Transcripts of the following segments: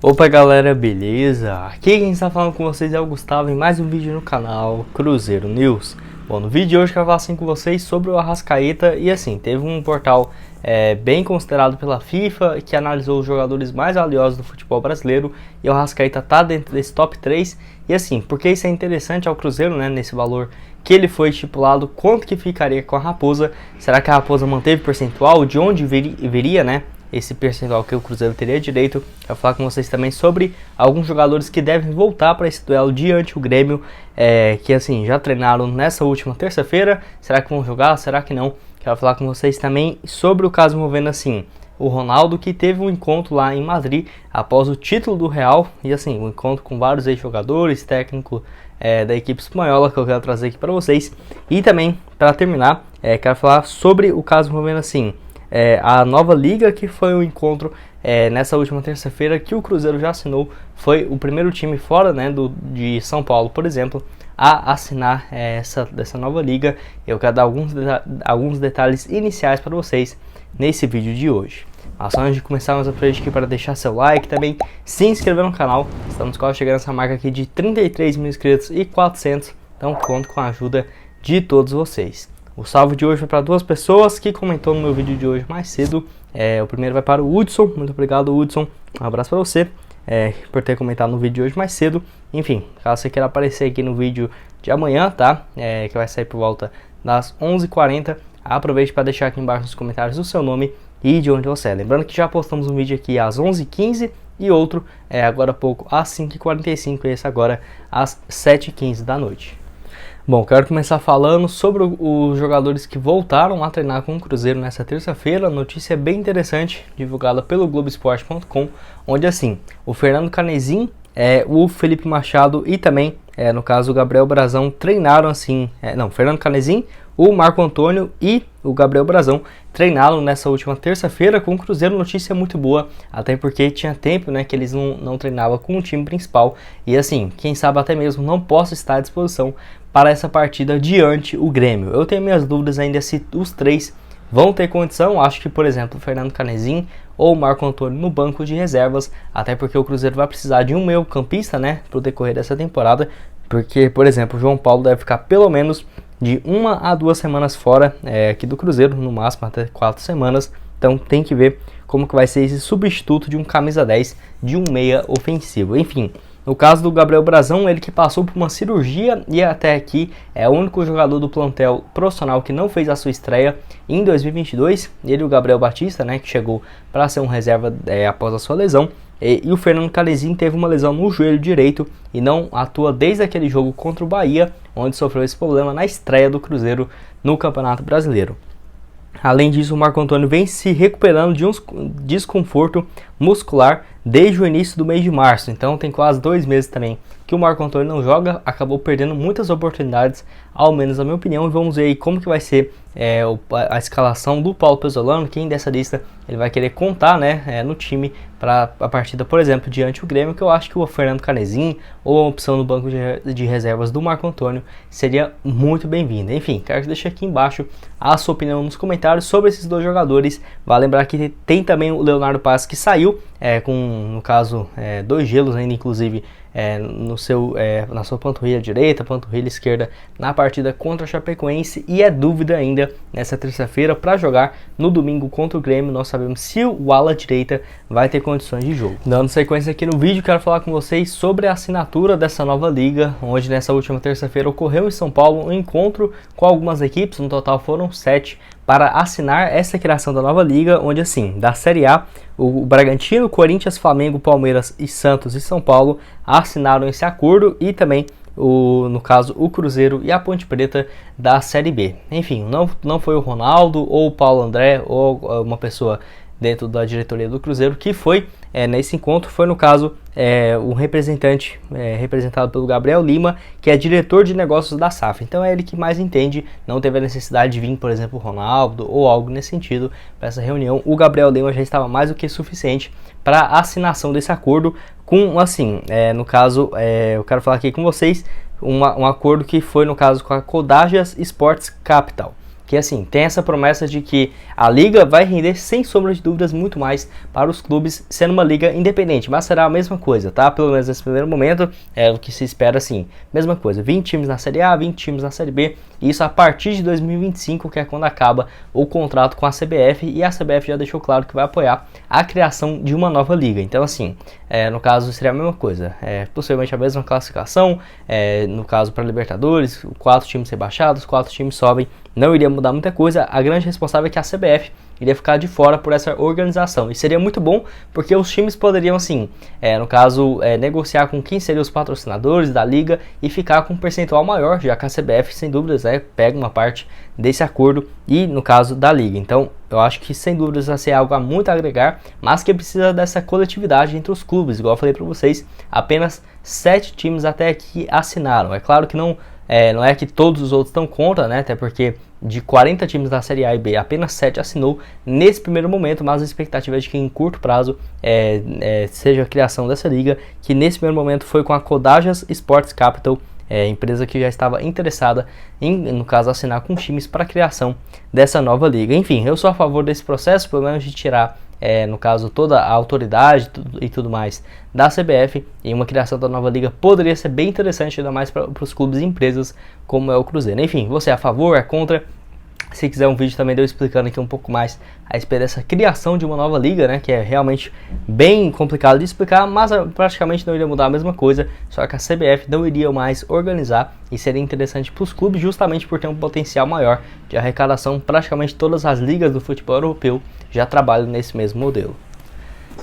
Opa galera, beleza? Aqui quem está falando com vocês é o Gustavo em mais um vídeo no canal Cruzeiro News. Bom, no vídeo de hoje eu quero falar assim com vocês sobre o Arrascaeta e assim, teve um portal bem considerado pela FIFA que analisou os jogadores mais valiosos do futebol brasileiro e o Arrascaeta tá dentro desse top 3 e assim, porque isso é interessante ao Cruzeiro, né, nesse valor que ele foi estipulado, quanto que ficaria com a Raposa, será que a Raposa manteve percentual, de onde viria, né? Esse percentual que o Cruzeiro teria direito. Eu vou falar com vocês também sobre alguns jogadores que devem voltar para esse duelo diante o Grêmio, que assim, já treinaram nessa última terça-feira. Será que vão jogar? Será que não? Quero falar com vocês também sobre o caso envolvendo assim, o Ronaldo, que teve um encontro lá em Madrid após o título do Real. E assim, um encontro com vários ex-jogadores, técnico da equipe espanhola, que eu quero trazer aqui para vocês. E também, para terminar, quero falar sobre o caso envolvendo assim, a nova liga, que foi o encontro nessa última terça-feira que o Cruzeiro já assinou. Foi o primeiro time fora, né, de São Paulo, por exemplo, a assinar dessa nova liga. Eu quero dar alguns detalhes iniciais para vocês nesse vídeo de hoje. Mas antes de começar, mais aproveite aqui para deixar seu like, também se inscrever no canal. Estamos quase chegando nessa marca aqui de 33 mil inscritos e 400, então conto com a ajuda de todos vocês. O salve de hoje foi para duas pessoas que comentou no meu vídeo de hoje mais cedo. O primeiro vai para o Hudson. Muito obrigado, Hudson. Um abraço para você por ter comentado no vídeo de hoje mais cedo. Enfim, caso você queira aparecer aqui no vídeo de amanhã, tá? Que vai sair por volta das 11h40. Aproveite para deixar aqui embaixo nos comentários o seu nome e de onde você é. Lembrando que já postamos um vídeo aqui às 11h15 e outro agora há pouco às 5h45 e esse agora às 7h15 da noite. Bom, quero começar falando sobre os jogadores que voltaram a treinar com o Cruzeiro nessa terça-feira. Notícia bem interessante, divulgada pelo Globoesporte.com, onde assim, o Fernando Canezin, o Felipe Machado e também, no caso, o Gabriel Brazão treinaram assim, Fernando Canezin, o Marco Antônio e o Gabriel Brazão treinaram nessa última terça-feira com o Cruzeiro. Notícia muito boa, até porque tinha tempo, né, que eles não treinavam com o time principal. E assim, quem sabe até mesmo não possa estar à disposição para essa partida diante o Grêmio. Eu tenho minhas dúvidas ainda se os três vão ter condição. Acho que, por exemplo, o Fernando Canezin ou o Marco Antônio no banco de reservas, até porque o Cruzeiro vai precisar de um meio campista, né, para o decorrer dessa temporada, porque, por exemplo, o João Paulo deve ficar pelo menos de 1 a 2 semanas fora aqui do Cruzeiro, no máximo até 4 semanas, então tem que ver como que vai ser esse substituto de um camisa 10, de um meia ofensivo. Enfim, no caso do Gabriel Brazão, ele que passou por uma cirurgia e até aqui é o único jogador do plantel profissional que não fez a sua estreia em 2022, ele e o Gabriel Batista, né, que chegou para ser um reserva após a sua lesão. E o Fernando Canezin teve uma lesão no joelho direito e não atua desde aquele jogo contra o Bahia, onde sofreu esse problema na estreia do Cruzeiro no Campeonato Brasileiro. Além disso, o Marco Antônio vem se recuperando de um desconforto muscular desde o início do mês de março. Então tem quase 2 meses também que o Marco Antônio não joga, acabou perdendo muitas oportunidades, ao menos na minha opinião. E vamos ver aí como que vai ser a escalação do Paulo Pezzolano, quem dessa lista ele vai querer contar, né, no time para a partida, por exemplo, diante o Grêmio, que eu acho que o Fernando Canezin ou a opção no banco de reservas do Marco Antônio seria muito bem-vinda. Enfim, quero que deixe aqui embaixo a sua opinião nos comentários sobre esses dois jogadores. Vale lembrar que tem também o Leonardo Paes, que saiu com, no caso, 2 gelos ainda, inclusive, na sua panturrilha direita, panturrilha esquerda, na partida contra a Chapecoense, e é dúvida ainda nessa terça-feira para jogar no domingo contra o Grêmio. Nós sabemos se o ala direita vai ter condições de jogo. Dando sequência aqui no vídeo, quero falar com vocês sobre a assinatura dessa nova liga, onde nessa última terça-feira ocorreu em São Paulo um encontro com algumas equipes, no total foram 7, para assinar essa criação da nova liga, onde assim, da Série A, o Bragantino, Corinthians, Flamengo, Palmeiras e Santos e São Paulo assinaram esse acordo, e também no caso o Cruzeiro e a Ponte Preta da Série B. Enfim, não foi o Ronaldo ou o Paulo André ou uma pessoa dentro da diretoria do Cruzeiro que foi nesse encontro, foi no caso um representante representado pelo Gabriel Lima, que é diretor de negócios da SAF. Então é ele que mais entende, não teve a necessidade de vir, por exemplo, o Ronaldo ou algo nesse sentido para essa reunião. O Gabriel Lima já estava mais do que suficiente para a assinação desse acordo com, assim, no caso, eu quero falar aqui com vocês um acordo que foi no caso com a Kodajas Sports Capital, que assim, tem essa promessa de que a liga vai render sem sombra de dúvidas muito mais para os clubes, sendo uma liga independente, mas será a mesma coisa, tá? Pelo menos nesse primeiro momento é o que se espera, assim, mesma coisa, 20 times na Série A, 20 times na Série B, e isso a partir de 2025, que é quando acaba o contrato com a CBF, e a CBF já deixou claro que vai apoiar a criação de uma nova liga. Então assim, no caso seria a mesma coisa, possivelmente a mesma classificação, no caso para Libertadores, 4 times rebaixados, 4 times sobem, não iria mudar muita coisa. A grande responsável é que a CBF iria ficar de fora por essa organização, e seria muito bom porque os times poderiam, assim, no caso, negociar com quem seriam os patrocinadores da liga e ficar com um percentual maior, já que a CBF, sem dúvidas, pega uma parte desse acordo e no caso da liga. Então eu acho que sem dúvidas vai ser algo a muito agregar, mas que precisa dessa coletividade entre os clubes. Igual eu falei para vocês, apenas 7 times até aqui assinaram. É claro que não é que todos os outros estão contra, né? Até porque de 40 times da Série A e B, apenas 7 assinou nesse primeiro momento, mas a expectativa é de que em curto prazo seja a criação dessa liga, que nesse primeiro momento foi com a Codajas Sports Capital, empresa que já estava interessada em, no caso, assinar com times para a criação dessa nova liga. Enfim, eu sou a favor desse processo, pelo menos de tirar, no caso, toda a autoridade e tudo mais da CBF, e uma criação da nova liga poderia ser bem interessante, ainda mais para os clubes e empresas como é o Cruzeiro. Enfim, você é a favor, é contra? Se quiser um vídeo também eu explicando aqui um pouco mais a respeito dessa criação de uma nova liga, né, que é realmente bem complicado de explicar, mas praticamente não iria mudar a mesma coisa, só que a CBF não iria mais organizar, e seria interessante para os clubes justamente por ter um potencial maior de arrecadação. Praticamente todas as ligas do futebol europeu já trabalham nesse mesmo modelo.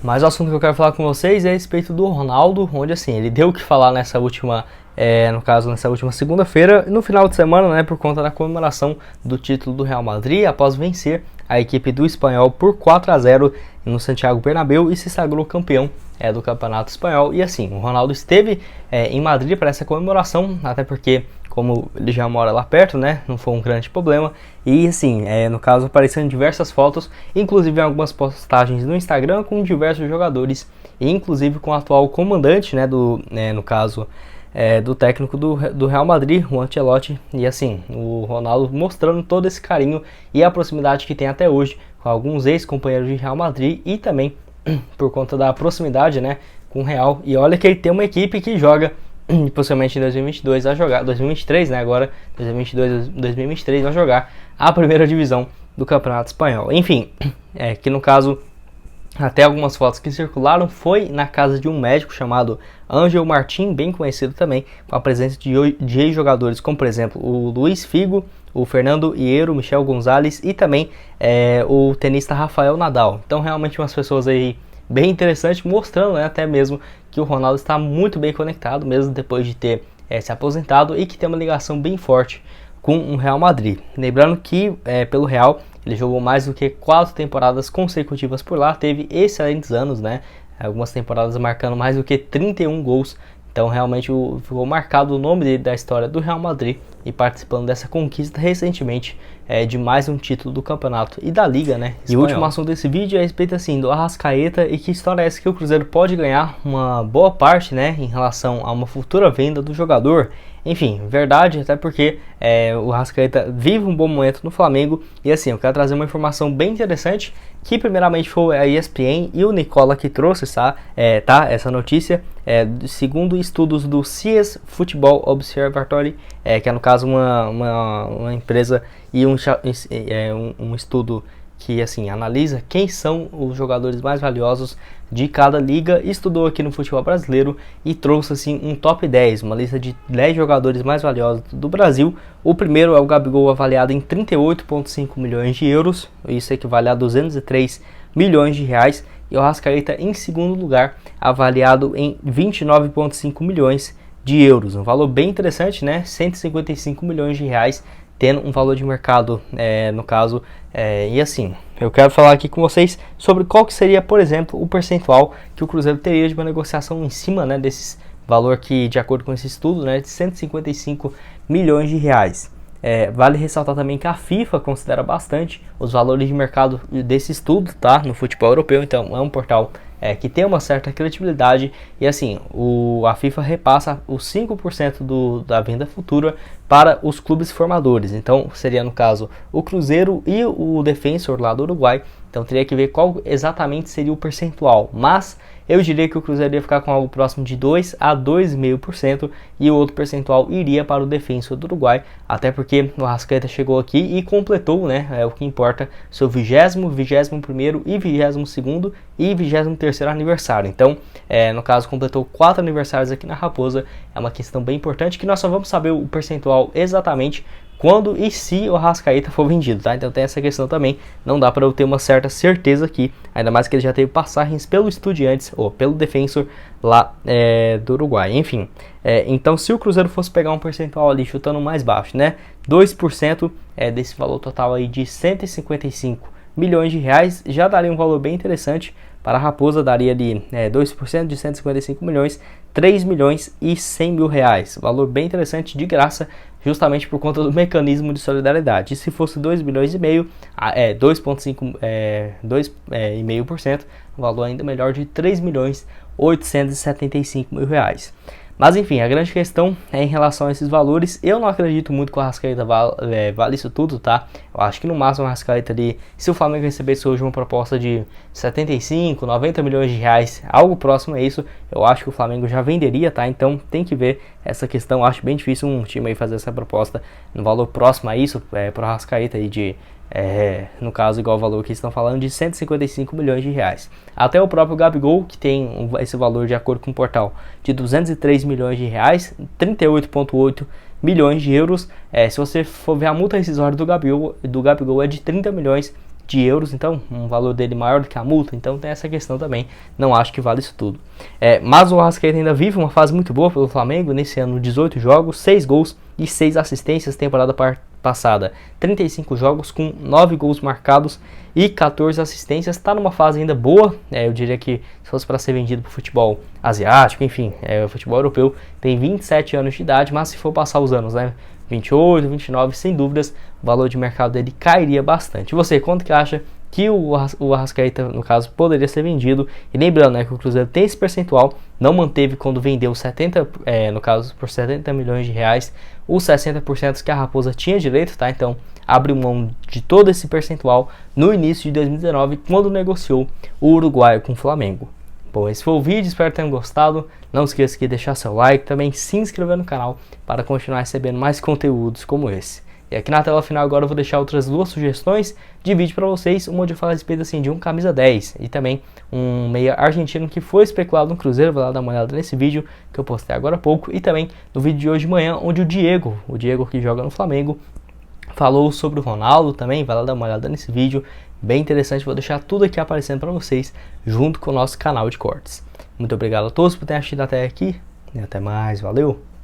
Mas o assunto que eu quero falar com vocês é a respeito do Ronaldo, onde assim, ele deu o que falar nessa última nessa última segunda-feira, no final de semana, né, por conta da comemoração do título do Real Madrid, após vencer a equipe do Espanhol por 4-0 no Santiago Bernabéu e se sagrou campeão do Campeonato Espanhol. E assim, o Ronaldo esteve em Madrid para essa comemoração, até porque, como ele já mora lá perto, né, não foi um grande problema. E assim, no caso, apareceram diversas fotos, inclusive algumas postagens no Instagram com diversos jogadores, e inclusive com o atual comandante, né, no caso, do técnico do Real Madrid, o Ancelotti. E assim, o Ronaldo mostrando todo esse carinho e a proximidade que tem até hoje com alguns ex-companheiros de Real Madrid, e também por conta da proximidade, né, com o Real. E olha que ele tem uma equipe que joga possivelmente em 2022 vai jogar, 2023, né, agora 2022, 2023 vai jogar a primeira divisão do Campeonato Espanhol. Enfim, que no caso, até algumas fotos que circularam foi na casa de um médico chamado Ángel Martín, bem conhecido também, com a presença de ex-jogadores como, por exemplo, o Luiz Figo, o Fernando Hierro, o Michel Gonzalez e também o tenista Rafael Nadal. Então realmente umas pessoas aí bem interessantes, mostrando, né, até mesmo que o Ronaldo está muito bem conectado, mesmo depois de ter se aposentado, e que tem uma ligação bem forte com o Real Madrid. Lembrando que pelo Real ele jogou mais do que 4 temporadas consecutivas por lá, teve excelentes anos, né? Algumas temporadas marcando mais do que 31 gols. Então realmente ficou marcado o nome dele da história do Real Madrid, e participando dessa conquista recentemente de mais um título do campeonato e da liga, né, espanhol. E o último assunto desse vídeo é a respeito assim do Arrascaeta, e que história é essa que o Cruzeiro pode ganhar uma boa parte, né, em relação a uma futura venda do jogador. Enfim, verdade, até porque o Arrascaeta vive um bom momento no Flamengo. E assim, eu quero trazer uma informação bem interessante, que primeiramente foi a ESPN e o Nicola que trouxe essa notícia, segundo estudos do CS Football Observatory, que é no caso uma empresa e um estudo que assim analisa quem são os jogadores mais valiosos de cada liga. Estudou aqui no futebol brasileiro e trouxe assim um top 10, uma lista de 10 jogadores mais valiosos do Brasil. O primeiro é o Gabigol, avaliado em 38,5 milhões de euros, isso equivale a 203 milhões de reais, e o Arrascaeta em segundo lugar, avaliado em 29,5 milhões de euros, um valor bem interessante, né, 155 milhões de reais, tendo um valor de mercado, no caso, e assim, eu quero falar aqui com vocês sobre qual que seria, por exemplo, o percentual que o Cruzeiro teria de uma negociação em cima, né, desse valor que, de acordo com esse estudo, né, de 155 milhões de reais. Vale ressaltar também que a FIFA considera bastante os valores de mercado desse estudo, tá, no futebol europeu. Então é um portal que tem uma certa credibilidade, e assim, a FIFA repassa os 5% da venda futura para os clubes formadores. Então seria no caso o Cruzeiro e o Defensor lá do Uruguai. Então teria que ver qual exatamente seria o percentual, mas eu diria que o Cruzeiro ia ficar com algo próximo de 2 a 2,5% e o outro percentual iria para o Defensor do Uruguai, até porque o Arrascaeta chegou aqui e completou, né, o que importa, seu 20º, 21º e 22º e 23º aniversário. Então, no caso, completou 4 aniversários aqui na Raposa. É uma questão bem importante que nós só vamos saber o percentual exatamente quando e se o Arrascaeta for vendido, tá? Então tem essa questão também, não dá para eu ter uma certa certeza aqui, ainda mais que ele já teve passagens pelo Estudiantes ou pelo Defensor lá do Uruguai, enfim. Então se o Cruzeiro fosse pegar um percentual ali chutando mais baixo, né, 2% desse valor total aí de 155 milhões de reais, já daria um valor bem interessante. Para a Raposa daria ali 2% de 155 milhões, 3 milhões e 100 mil reais. Valor bem interessante, de graça, justamente por conta do mecanismo de solidariedade. E se fosse 2 milhões e meio, 2,5%, um valor ainda melhor de 3 milhões 875 mil reais. Mas enfim, a grande questão é em relação a esses valores. Eu não acredito muito que o Arrascaeta vale isso tudo, tá? Eu acho que no máximo o Arrascaeta ali, se o Flamengo recebesse hoje uma proposta de 75, 90 milhões de reais, algo próximo a isso, eu acho que o Flamengo já venderia, tá? Então tem que ver essa questão. Eu acho bem difícil um time aí fazer essa proposta no valor próximo a isso, para o Arrascaeta aí de... no caso, igual o valor que estão falando, de 155 milhões de reais. Até o próprio Gabigol, que tem esse valor de acordo com o portal de 203 milhões de reais, 38,8 milhões de euros. Se você for ver a multa rescisória do Gabigol é de 30 milhões de euros, então um valor dele maior do que a multa, então tem essa questão também, não acho que vale isso tudo. Mas o Arrascaeta ainda vive uma fase muito boa pelo Flamengo, nesse ano 18 jogos, 6 gols e 6 assistências, temporada passada 35 jogos com 9 gols marcados e 14 assistências, está numa fase ainda boa. Eu diria que se fosse para ser vendido para o futebol asiático, enfim, o futebol europeu, tem 27 anos de idade, mas se for passar os anos, né, 28, 29, sem dúvidas, o valor de mercado dele cairia bastante. E você, quanto que acha que o Arrascaeta, no caso, poderia ser vendido? E lembrando, né, que o Cruzeiro tem esse percentual, não manteve quando vendeu 70, no caso, por 70 milhões de reais, os 60% que a Raposa tinha direito, tá? Então, abriu mão de todo esse percentual no início de 2019, quando negociou o uruguaio com o Flamengo. Bom, esse foi o vídeo, espero que tenham gostado. Não esqueça de deixar seu like, também se inscrever no canal para continuar recebendo mais conteúdos como esse. E aqui na tela final agora eu vou deixar outras 2 sugestões de vídeo para vocês, uma onde eu falo a respeito assim, de um camisa 10 e também um meia argentino que foi especulado no Cruzeiro. Vai lá dar uma olhada nesse vídeo que eu postei agora há pouco, e também no vídeo de hoje de manhã, onde o Diego que joga no Flamengo, falou sobre o Ronaldo também. Vai lá dar uma olhada nesse vídeo, bem interessante. Vou deixar tudo aqui aparecendo para vocês junto com o nosso canal de cortes. Muito obrigado a todos por terem assistido até aqui e até mais, valeu!